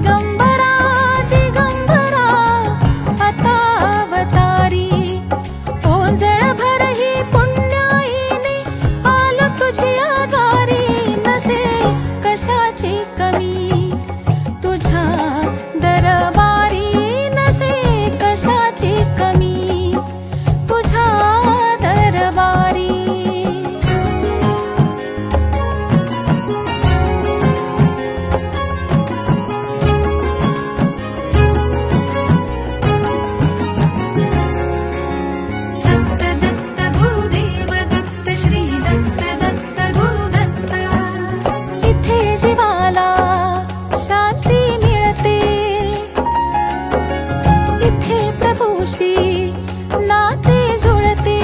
दिगंबरा दिगंबरा आता अवतारी ओंजळभर ही पुण्याईने आल तुझ्या दारी नसे कशाची कमी तुझ्या दरबारी नसे कशाची कमी तुझ्या दरबारी नाते जुळते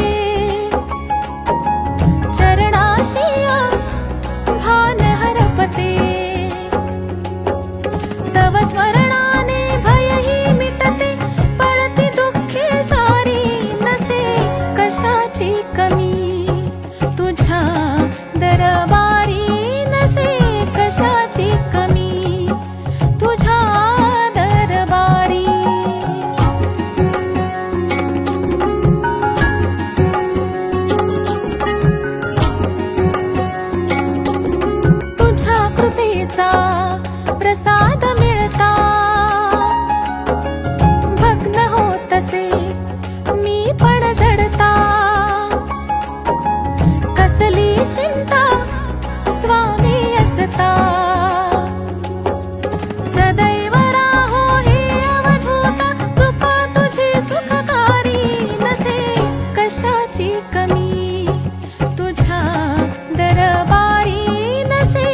चरणाशिया भान हरपते तव स्मरणाने भयही मिटते पळती दुःखे सारी नसे कशाची कमी तुझ्या दरबारी नसे कशाची कमी तुझ्या दरबारी कृपेचा प्रसाद मिळता भग्न होतसे मी पण जडता कसली चिंता स्वामी असता सदैव राहो हे अवधूता कृपा तुझी सुखकारी नसे कशाची कमी तुझ्या दरबारी नसे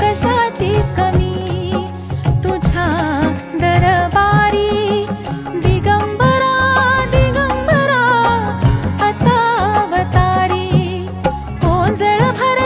कशाची कमी तुझ्या दरबारी दिगंबरा दिगंबरा आता अवतारी ओंजळभर